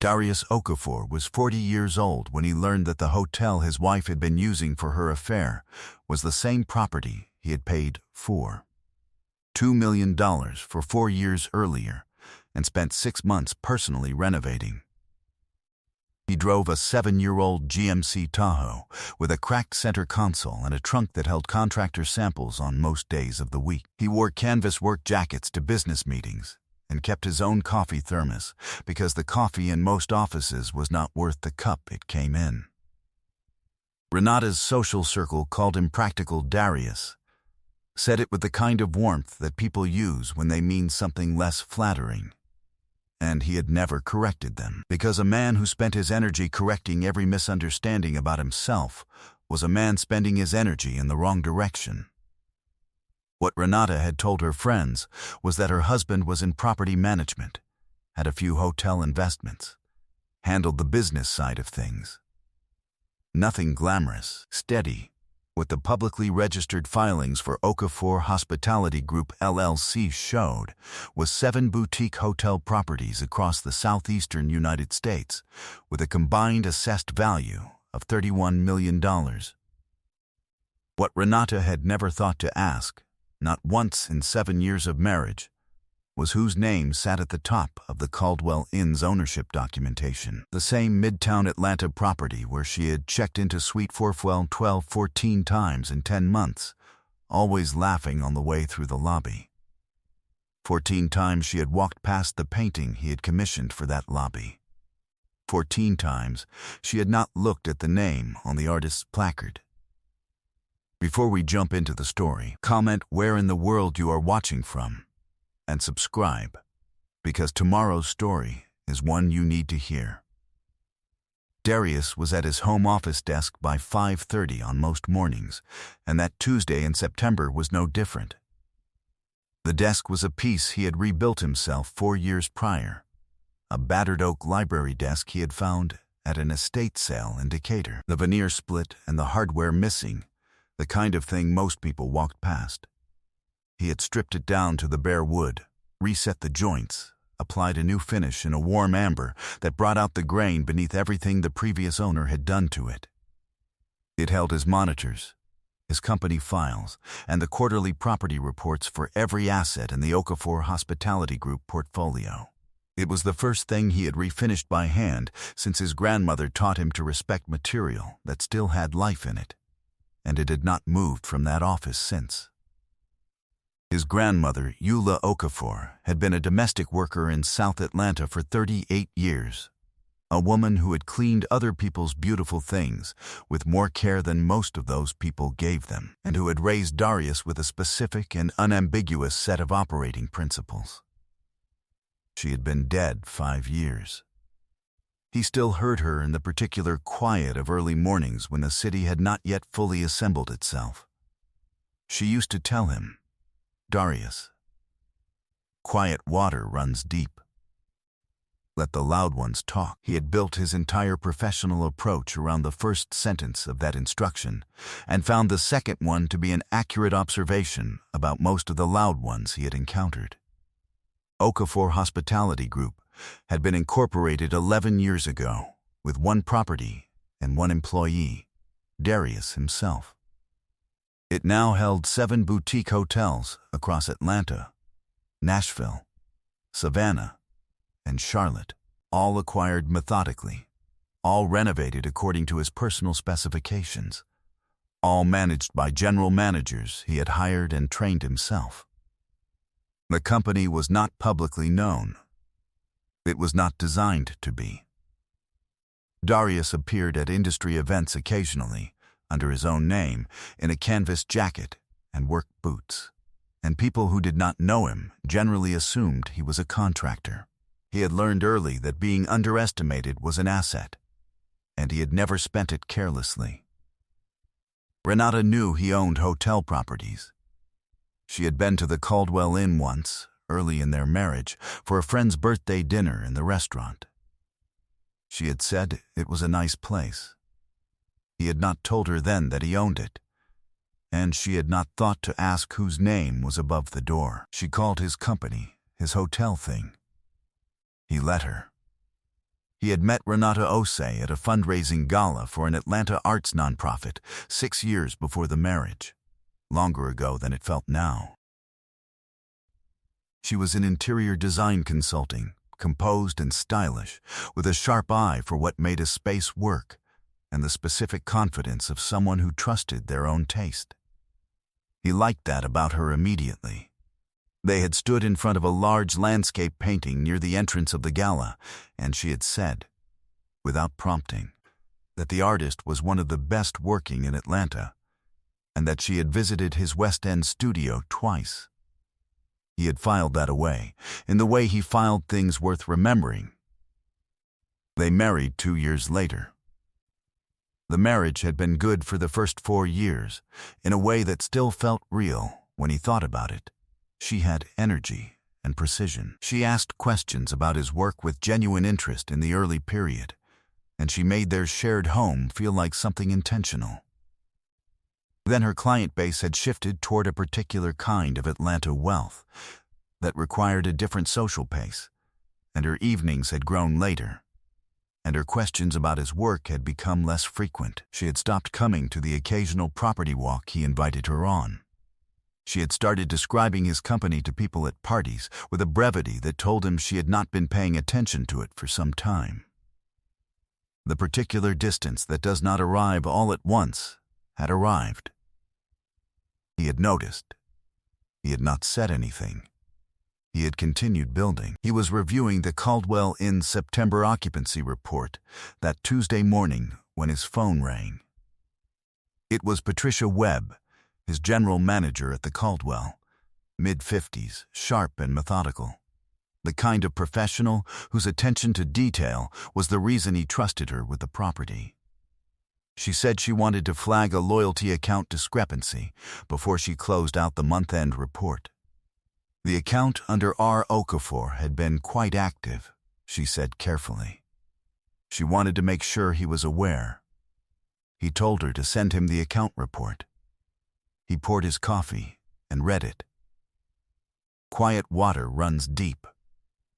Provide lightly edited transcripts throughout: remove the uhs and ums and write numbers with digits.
Darius Okafor was 40 years old when he learned that the hotel his wife had been using for her affair was the same property he had paid for $2 million for 4 years earlier and spent 6 months personally renovating. He drove a 7-year-old GMC Tahoe with a cracked center console and a trunk that held contractor samples on most days of the week. He wore canvas work jackets to business meetings and kept his own coffee thermos because the coffee in most offices was not worth the cup it came in. Renata's social circle called him Practical Darius, said it with the kind of warmth that people use when they mean something less flattering. And he had never corrected them, because a man who spent his energy correcting every misunderstanding about himself was a man spending his energy in the wrong direction. What Renata had told her friends was that her husband was in property management, had a few hotel investments, handled the business side of things. Nothing glamorous, steady. What the publicly registered filings for Okafor Hospitality Group LLC showed was 7 boutique hotel properties across the southeastern United States with a combined assessed value of $31 million. What Renata had never thought to ask, not once in 7 years of marriage, was whose name sat at the top of the Caldwell Inn's ownership documentation. The same Midtown Atlanta property where she had checked into Suite 412 14 times in 10 months, always laughing on the way through the lobby. 14 times she had walked past the painting he had commissioned for that lobby. 14 times she had not looked at the name on the artist's placard. Before we jump into the story, comment where in the world you are watching from, and subscribe, because tomorrow's story is one you need to hear. Darius was at his home office desk by 5:30 on most mornings, and that Tuesday in September was no different. The desk was a piece he had rebuilt himself 4 years prior, a battered oak library desk he had found at an estate sale in Decatur. The veneer split and the hardware missing, the kind of thing most people walked past. He had stripped it down to the bare wood, reset the joints, applied a new finish in a warm amber that brought out the grain beneath everything the previous owner had done to it. It held his monitors, his company files, and the quarterly property reports for every asset in the Okafor Hospitality Group portfolio. It was the first thing he had refinished by hand since his grandmother taught him to respect material that still had life in it, and it had not moved from that office since. His grandmother, Eula Okafor, had been a domestic worker in South Atlanta for 38 years, a woman who had cleaned other people's beautiful things with more care than most of those people gave them, and who had raised Darius with a specific and unambiguous set of operating principles. She had been dead 5 years. He still heard her in the particular quiet of early mornings when the city had not yet fully assembled itself. She used to tell him, "Darius, quiet water runs deep. Let the loud ones talk." He had built his entire professional approach around the first sentence of that instruction and found the second one to be an accurate observation about most of the loud ones he had encountered. Okafor Hospitality Group had been incorporated 11 years ago with 1 property and 1 employee, Darius himself. It now held 7 boutique hotels across Atlanta, Nashville, Savannah, and Charlotte, all acquired methodically, all renovated according to his personal specifications, all managed by general managers he had hired and trained himself. The company was not publicly known. It was not designed to be. Darius appeared at industry events occasionally, under his own name, in a canvas jacket and work boots, and people who did not know him generally assumed he was a contractor. He had learned early that being underestimated was an asset, and he had never spent it carelessly. Renata knew he owned hotel properties. She had been to the Caldwell Inn once, early in their marriage, for a friend's birthday dinner in the restaurant. She had said it was a nice place. He had not told her then that he owned it, and she had not thought to ask whose name was above the door. She called his company his hotel thing. He let her. He had met Renata Osei at a fundraising gala for an Atlanta arts nonprofit 6 years before the marriage, longer ago than it felt now. She was in interior design consulting, composed and stylish, with a sharp eye for what made a space work, and the specific confidence of someone who trusted their own taste. He liked that about her immediately. They had stood in front of a large landscape painting near the entrance of the gala, and she had said, without prompting, that the artist was one of the best working in Atlanta, and that she had visited his West End studio twice. He had filed that away, in the way he filed things worth remembering. They married 2 years later. The marriage had been good for the first 4 years, in a way that still felt real when he thought about it. She had energy and precision. She asked questions about his work with genuine interest in the early period, and she made their shared home feel like something intentional. Then her client base had shifted toward a particular kind of Atlanta wealth that required a different social pace, and her evenings had grown later, and her questions about his work had become less frequent. She had stopped coming to the occasional property walk he invited her on. She had started describing his company to people at parties with a brevity that told him she had not been paying attention to it for some time. The particular distance that does not arrive all at once had arrived. He had noticed. He had not said anything. He had continued building. He was reviewing the Caldwell Inn September occupancy report that Tuesday morning when his phone rang. It was Patricia Webb, his general manager at the Caldwell, mid-50s, sharp and methodical. The kind of professional whose attention to detail was the reason he trusted her with the property. She said she wanted to flag a loyalty account discrepancy before she closed out the month-end report. The account under R. Okafor had been quite active, she said carefully. She wanted to make sure he was aware. He told her to send him the account report. He poured his coffee and read it. Quiet water runs deep.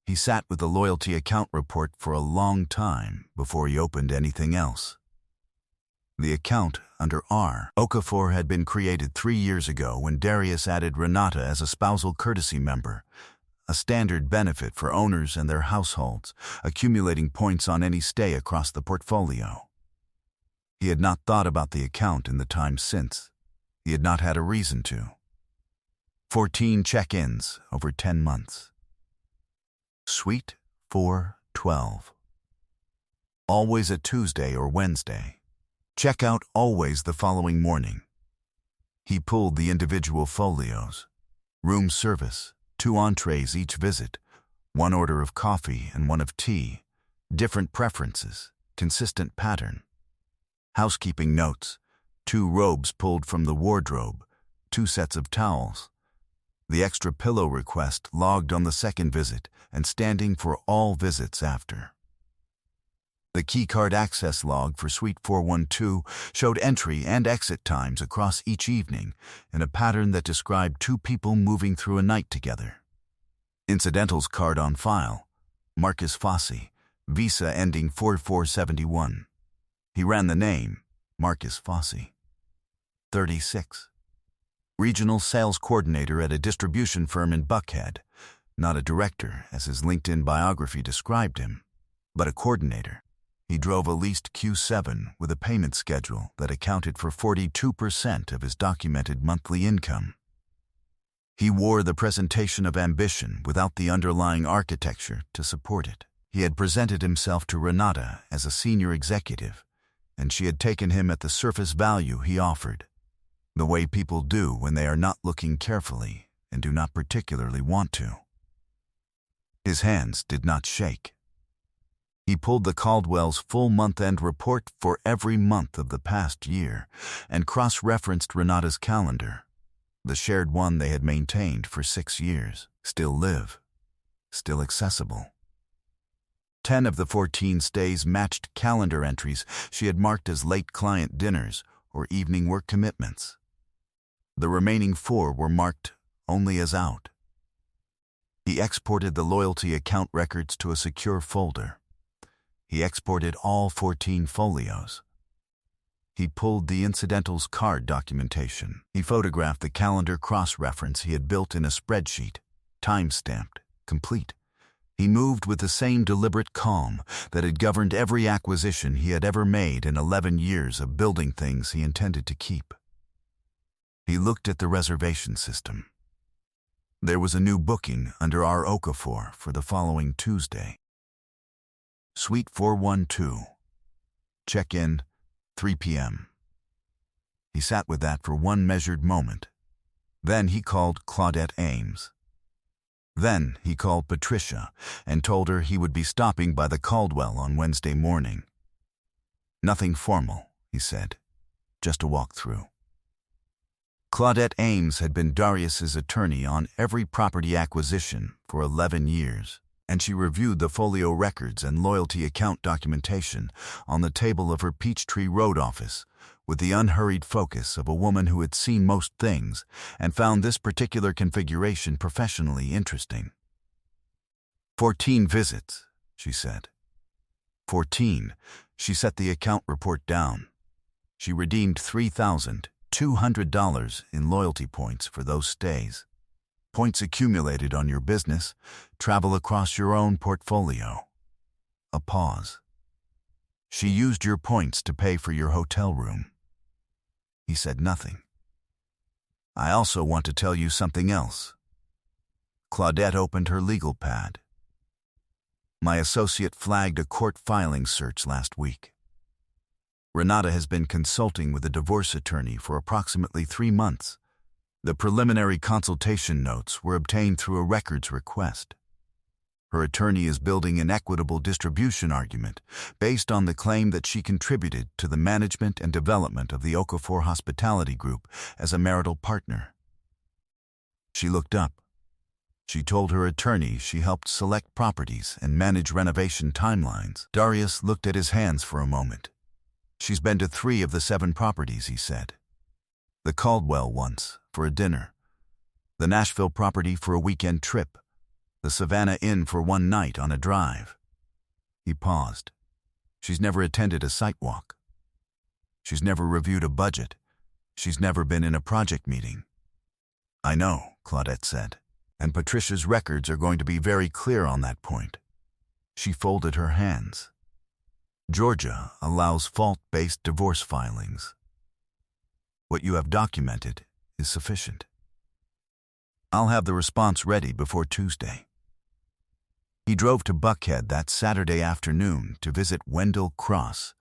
He sat with the loyalty account report for a long time before he opened anything else. The account under R. Okafor had been created 3 years ago when Darius added Renata as a spousal courtesy member, a standard benefit for owners and their households, accumulating points on any stay across the portfolio. He had not thought about the account in the time since. He had not had a reason to. 14 check-ins over 10 months. Suite 412. Always a Tuesday or Wednesday. Check out always the following morning. He pulled the individual folios. Room service, 2 entrees each visit, 1 order of coffee and 1 of tea, different preferences, consistent pattern. Housekeeping notes, 2 robes pulled from the wardrobe, 2 sets of towels. The extra pillow request logged on the second visit and standing for all visits after. The keycard access log for Suite 412 showed entry and exit times across each evening in a pattern that described 2 people moving through a night together. Incidentals card on file, Marcus Fossey, visa ending 4471. He ran the name, Marcus Fossey. 36. Regional sales coordinator at a distribution firm in Buckhead, not a director as his LinkedIn biography described him, but a coordinator. He drove a leased Q7 with a payment schedule that accounted for 42% of his documented monthly income. He wore the presentation of ambition without the underlying architecture to support it. He had presented himself to Renata as a senior executive, and she had taken him at the surface value he offered, the way people do when they are not looking carefully and do not particularly want to. His hands did not shake. He pulled the Caldwell's full month-end report for every month of the past year and cross-referenced Renata's calendar, the shared one they had maintained for 6 years. Still live, still accessible. 10 of the 14 stays matched calendar entries she had marked as late client dinners or evening work commitments. The remaining 4 were marked only as out. He exported the loyalty account records to a secure folder. He exported all 14 folios. He pulled the incidentals card documentation. He photographed the calendar cross-reference he had built in a spreadsheet, time-stamped, complete. He moved with the same deliberate calm that had governed every acquisition he had ever made in 11 years of building things he intended to keep. He looked at the reservation system. There was a new booking under our Okafor for the following Tuesday. Suite 412. Check-in, 3 p.m. He sat with that for one measured moment. Then he called Claudette Ames. Then he called Patricia and told her he would be stopping by the Caldwell on Wednesday morning. Nothing formal, he said, just a walkthrough. Claudette Ames had been Darius's attorney on every property acquisition for 11 years, and she reviewed the folio records and loyalty account documentation on the table of her Peachtree Road office with the unhurried focus of a woman who had seen most things and found this particular configuration professionally interesting. 14 visits, she said. 14. She set the account report down. She redeemed $3,200 in loyalty points for those stays. Points accumulated on your business travel across your own portfolio. A pause. She used your points to pay for your hotel room. He said nothing. I also want to tell you something else. Claudette opened her legal pad. My associate flagged a court filing search last week. Renata has been consulting with a divorce attorney for approximately 3 months. The preliminary consultation notes were obtained through a records request. Her attorney is building an equitable distribution argument based on the claim that she contributed to the management and development of the Okafor Hospitality Group as a marital partner. She looked up. She told her attorney she helped select properties and manage renovation timelines. Darius looked at his hands for a moment. She's been to 3 of the 7 properties, he said. The Caldwell once, for a dinner. The Nashville property for a weekend trip. The Savannah Inn for one night on a drive. He paused. She's never attended a site walk. She's never reviewed a budget. She's never been in a project meeting. I know, Claudette said, and Patricia's records are going to be very clear on that point. She folded her hands. Georgia allows fault-based divorce filings. What you have documented is sufficient. I'll have the response ready before Tuesday. He drove to Buckhead that Saturday afternoon to visit Wendell Cross,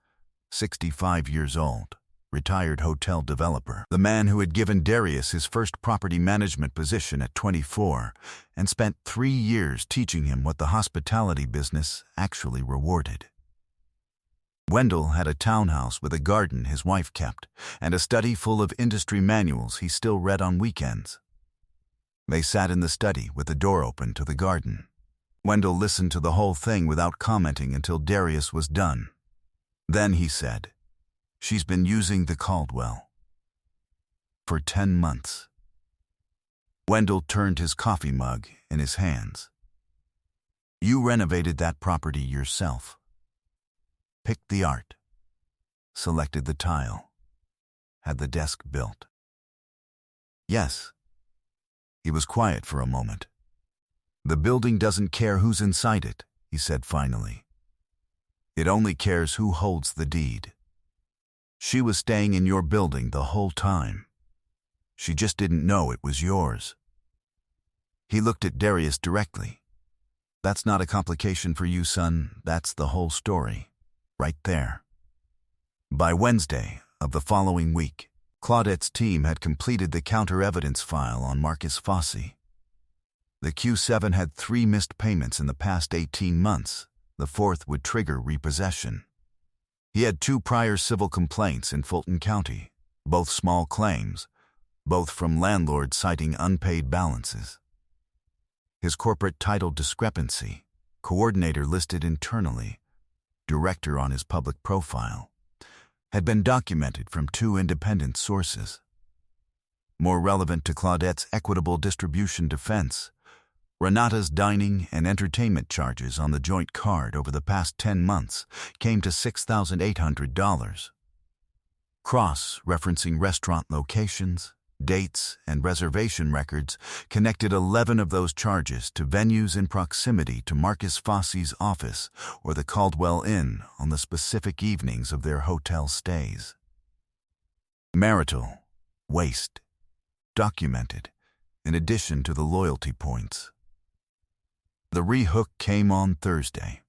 65 years old, retired hotel developer, the man who had given Darius his first property management position at 24 and spent 3 years teaching him what the hospitality business actually rewarded. Wendell had a townhouse with a garden his wife kept and a study full of industry manuals he still read on weekends. They sat in the study with the door open to the garden. Wendell listened to the whole thing without commenting until Darius was done. Then he said, "She's been using the Caldwell for 10 months." Wendell turned his coffee mug in his hands. "You renovated that property yourself. Picked the art, selected the tile, had the desk built." "Yes." He was quiet for a moment. "The building doesn't care who's inside it," he said finally. "It only cares who holds the deed. She was staying in your building the whole time. She just didn't know it was yours." He looked at Darius directly. "That's not a complication for you, son. That's the whole story. Right there." By Wednesday of the following week, Claudette's team had completed the counter-evidence file on Marcus Fossey. The Q7 had 3 missed payments in the past 18 months. The 4th would trigger repossession. He had 2 prior civil complaints in Fulton County, both small claims, both from landlords citing unpaid balances. His corporate title discrepancy, coordinator listed internally, director on his public profile, had been documented from 2 independent sources. More relevant to Claudette's equitable distribution defense Renata's dining and entertainment charges on the joint card over the past 10 months came to $6,800. Cross-referencing restaurant locations, dates, and reservation records connected 11 of those charges to venues in proximity to Marcus Fossey's office or the Caldwell Inn on the specific evenings of their hotel stays. Marital waste documented, in addition to the loyalty points. The rehook came on Thursday.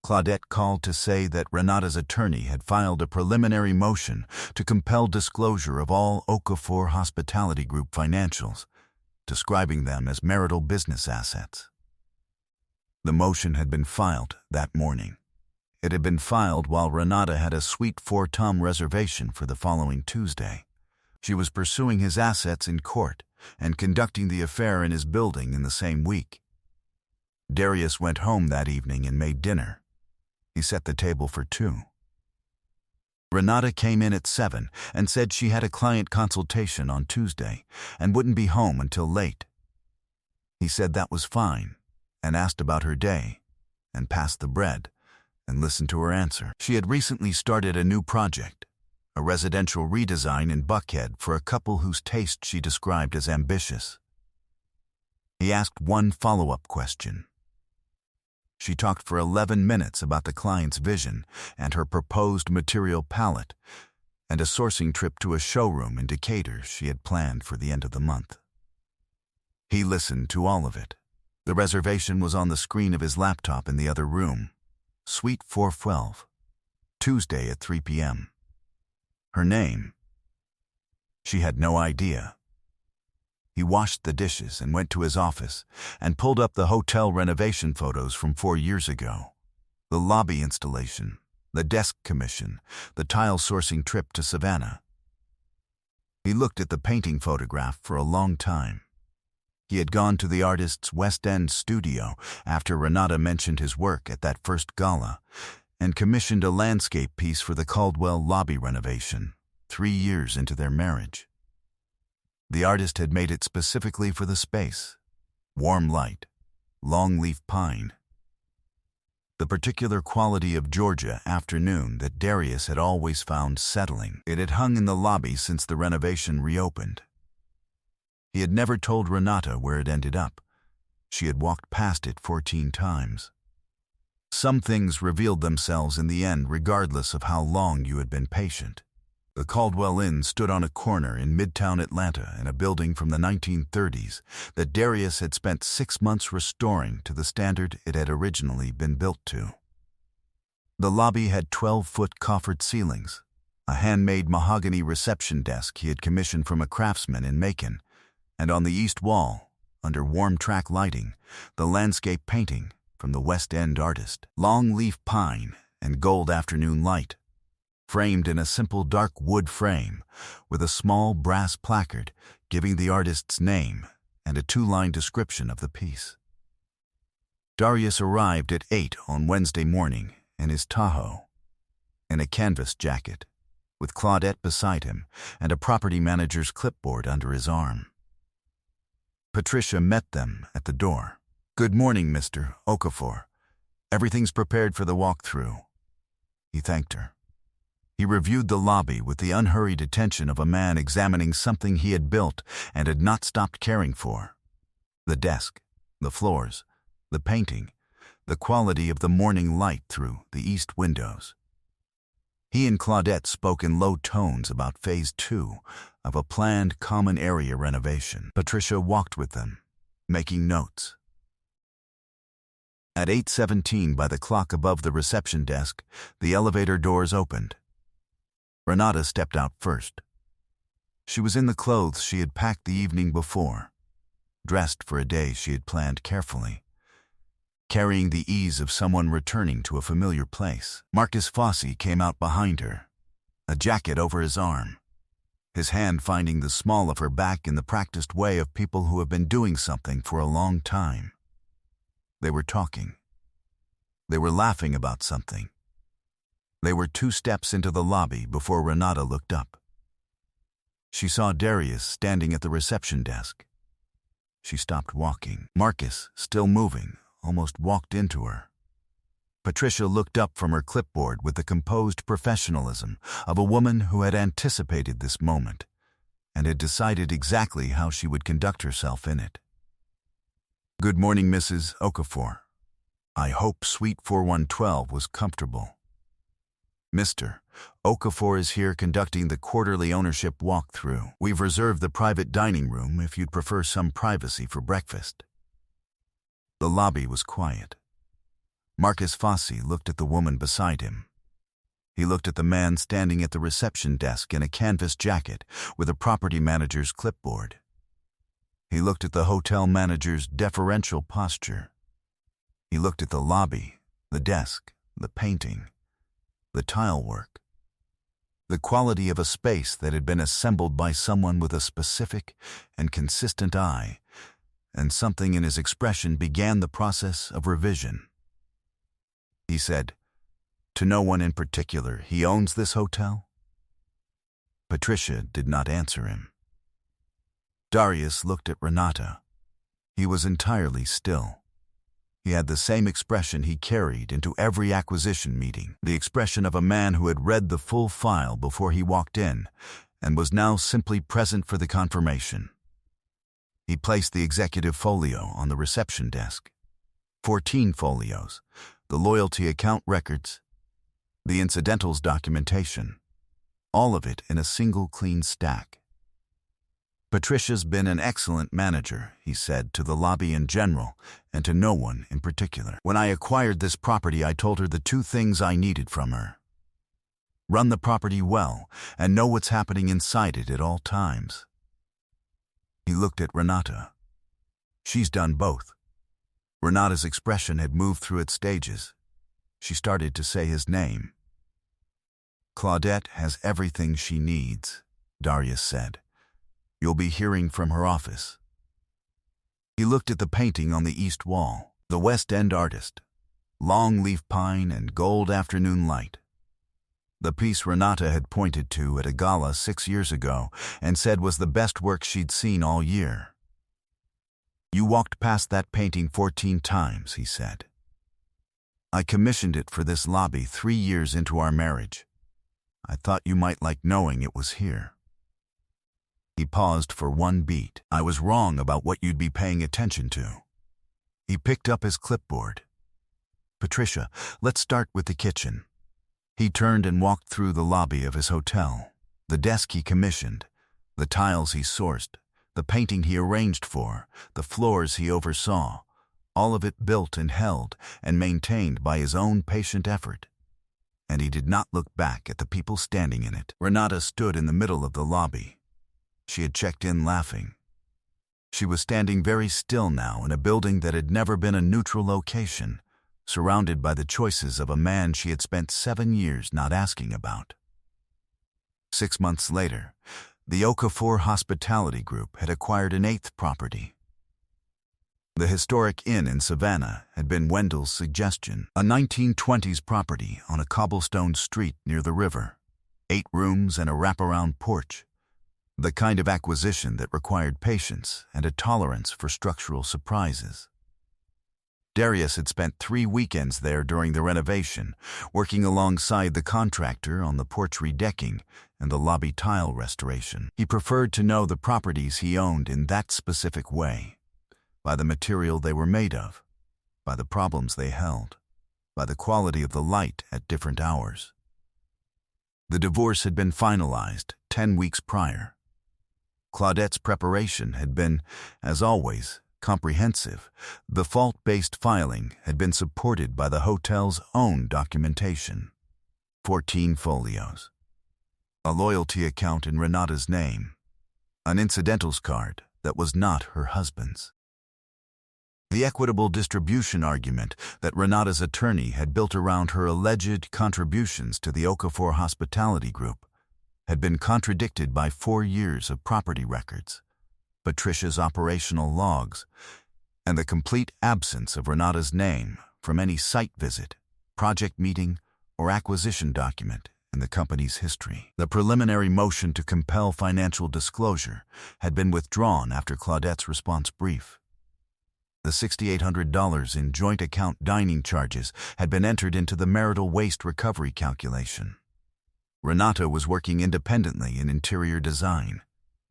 Claudette called to say that Renata's attorney had filed a preliminary motion to compel disclosure of all Okafor Hospitality Group financials, describing them as marital business assets. The motion had been filed that morning. It had been filed while Renata had a Suite 4 Tom reservation for the following Tuesday. She was pursuing his assets in court and conducting the affair in his building in the same week. Darius went home that evening and made dinner. He set the table for 2. Renata came in at 7 and said she had a client consultation on Tuesday and wouldn't be home until late. He said that was fine and asked about her day and passed the bread and listened to her answer. She had recently started a new project, a residential redesign in Buckhead for a couple whose taste she described as ambitious. He asked one follow-up question. She talked for 11 minutes about the client's vision and her proposed material palette and a sourcing trip to a showroom in Decatur she had planned for the end of the month. He listened to all of it. The reservation was on the screen of his laptop in the other room. Suite 412, Tuesday at 3 p.m. Her name? She had no idea. He washed the dishes and went to his office and pulled up the hotel renovation photos from 4 years ago. The lobby installation, the desk commission, the tile sourcing trip to Savannah. He looked at the painting photograph for a long time. He had gone to the artist's West End studio after Renata mentioned his work at that first gala and commissioned a landscape piece for the Caldwell lobby renovation 3 years into their marriage. The artist had made it specifically for the space. Warm light, longleaf pine. The particular quality of Georgia afternoon that Darius had always found settling. It had hung in the lobby since the renovation reopened. He had never told Renata where it ended up. She had walked past it 14 times. Some things revealed themselves in the end regardless of how long you had been patient. The Caldwell Inn stood on a corner in Midtown Atlanta in a building from the 1930s that Darius had spent 6 months restoring to the standard it had originally been built to. The lobby had 12-foot coffered ceilings, a handmade mahogany reception desk he had commissioned from a craftsman in Macon, and on the east wall, under warm track lighting, the landscape painting from the West End artist. Longleaf pine and gold afternoon light, framed in a simple dark wood frame with a small brass placard giving the artist's name and a 2-line description of the piece. Darius arrived at 8 on Wednesday morning in his Tahoe, in a canvas jacket, with Claudette beside him and a property manager's clipboard under his arm. Patricia met them at the door. "Good morning, Mr. Okafor. Everything's prepared for the walkthrough." He thanked her. He reviewed the lobby with the unhurried attention of a man examining something he had built and had not stopped caring for. The desk, the floors, the painting, the quality of the morning light through the east windows. He and Claudette spoke in low tones about Phase 2 of a planned common area renovation. Patricia walked with them, making notes. At 8:17 by the clock above the reception desk, the elevator doors opened. Renata stepped out first. She was in the clothes she had packed the evening before, dressed for a day she had planned carefully, carrying the ease of someone returning to a familiar place. Marcus Fossey came out behind her, a jacket over his arm, his hand finding the small of her back in the practiced way of people who have been doing something for a long time. They were talking. They were laughing about something. They were 2 steps into the lobby before Renata looked up. She saw Darius standing at the reception desk. She stopped walking. Marcus, still moving, almost walked into her. Patricia looked up from her clipboard with the composed professionalism of a woman who had anticipated this moment and had decided exactly how she would conduct herself in it. "Good morning, Mrs. Okafor. I hope Suite 4112 was comfortable. Mr. Okafor is here conducting the quarterly ownership walkthrough. We've reserved the private dining room if you'd prefer some privacy for breakfast." The lobby was quiet. Marcus Fossey looked at the woman beside him. He looked at the man standing at the reception desk in a canvas jacket with a property manager's clipboard. He looked at the hotel manager's deferential posture. He looked at the lobby, the desk, the painting, the tile work, the quality of a space that had been assembled by someone with a specific and consistent eye, and something in his expression began the process of revision. He said, "To no one in particular, he owns this hotel?" Patricia did not answer him. Darius looked at Renata. He was entirely still. He had the same expression he carried into every acquisition meeting, the expression of a man who had read the full file before he walked in and was now simply present for the confirmation. He placed the executive folio on the reception desk. 14 folios, the loyalty account records, the incidentals documentation, all of it in a single clean stack. "Patricia's been an excellent manager," he said to the lobby in general and to no one in particular. "When I acquired this property, I told her the two things I needed from her. Run the property well and know what's happening inside it at all times." He looked at Renata. She's done both. Renata's expression had moved through its stages. She started to say his name. "Claudette has everything she needs," Darius said. "You'll be hearing from her office." He looked at the painting on the east wall, the West End artist, long leaf pine and gold afternoon light. The piece Renata had pointed to at a gala 6 years ago and said was the best work she'd seen all year. "You walked past that painting 14 times, he said. "I commissioned it for this lobby 3 years into our marriage. I thought you might like knowing it was here." He paused for one beat. "I was wrong about what you'd be paying attention to." He picked up his clipboard. "Patricia, let's start with the kitchen." He turned and walked through the lobby of his hotel, the desk he commissioned, the tiles he sourced, the painting he arranged for, the floors he oversaw, all of it built and held and maintained by his own patient effort. And he did not look back at the people standing in it. Renata stood in the middle of the lobby. She had checked in laughing. She was standing very still now in a building that had never been a neutral location, surrounded by the choices of a man she had spent 7 years not asking about. 6 months later, the Okafor Hospitality Group had acquired an 8th property. The historic inn in Savannah had been Wendell's suggestion, a 1920s property on a cobblestone street near the river, 8 rooms and a wraparound porch, the kind of acquisition that required patience and a tolerance for structural surprises. Darius had spent 3 weekends there during the renovation, working alongside the contractor on the porch redecking and the lobby tile restoration. He preferred to know the properties he owned in that specific way, by the material they were made of, by the problems they held, by the quality of the light at different hours. The divorce had been finalized 10 weeks prior. Claudette's preparation had been, as always, comprehensive. The fault-based filing had been supported by the hotel's own documentation. 14 folios. A loyalty account in Renata's name. An incidentals card that was not her husband's. The equitable distribution argument that Renata's attorney had built around her alleged contributions to the Okafor Hospitality Group had been contradicted by 4 years of property records, Patricia's operational logs, and the complete absence of Renata's name from any site visit, project meeting, or acquisition document in the company's history. The preliminary motion to compel financial disclosure had been withdrawn after Claudette's response brief. The $6,800 in joint account dining charges had been entered into the marital waste recovery calculation. Renata was working independently in interior design,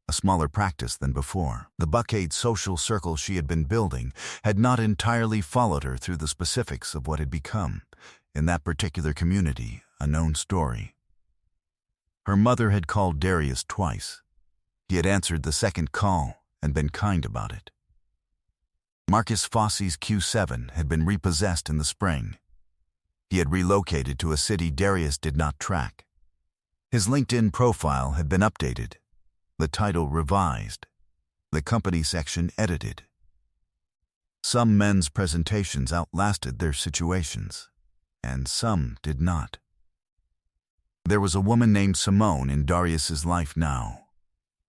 a smaller practice than before. The Buckade social circle she had been building had not entirely followed her through the specifics of what had become, in that particular community, a known story. Her mother had called Darius twice. He had answered the second call and been kind about it. Marcus Fossey's Q7 had been repossessed in the spring. He had relocated to a city Darius did not track. His LinkedIn profile had been updated, the title revised, the company section edited. Some men's presentations outlasted their situations, and some did not. There was a woman named Simone in Darius's life now.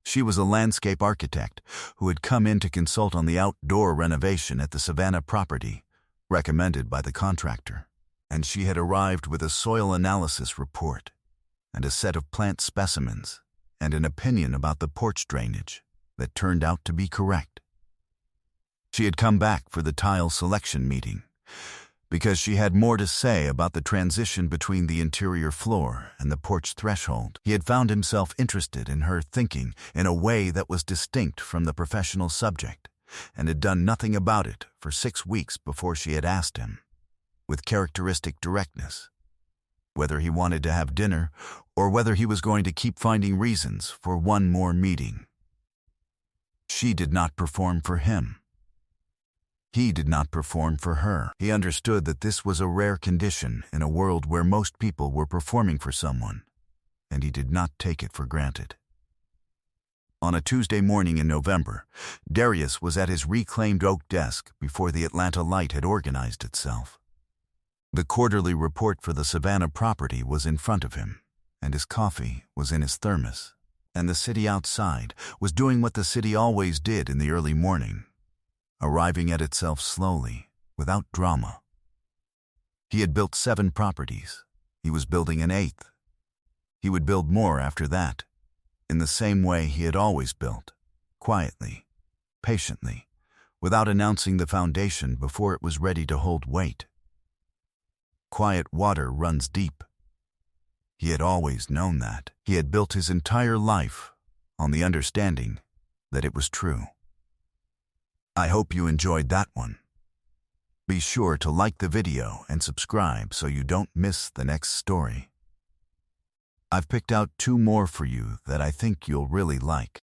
She was a landscape architect who had come in to consult on the outdoor renovation at the Savannah property, recommended by the contractor, and she had arrived with a soil analysis report and a set of plant specimens and an opinion about the porch drainage that turned out to be correct. She had come back for the tile selection meeting because she had more to say about the transition between the interior floor and the porch threshold. He had found himself interested in her thinking in a way that was distinct from the professional subject, and had done nothing about it for 6 weeks before she had asked him, with characteristic directness, whether he wanted to have dinner or whether he was going to keep finding reasons for one more meeting. She did not perform for him. He did not perform for her. He understood that this was a rare condition in a world where most people were performing for someone, and he did not take it for granted. On a Tuesday morning in November, Darius was at his reclaimed oak desk before the Atlanta Light had organized itself. The quarterly report for the Savannah property was in front of him, and his coffee was in his thermos, and the city outside was doing what the city always did in the early morning, arriving at itself slowly, without drama. He had built 7 properties. He was building an 8th. He would build more after that, in the same way he had always built, quietly, patiently, without announcing the foundation before it was ready to hold weight. Quiet water runs deep. He had always known that. He had built his entire life on the understanding that it was true. I hope you enjoyed that one. Be sure to like the video and subscribe so you don't miss the next story. I've picked out 2 more for you that I think you'll really like.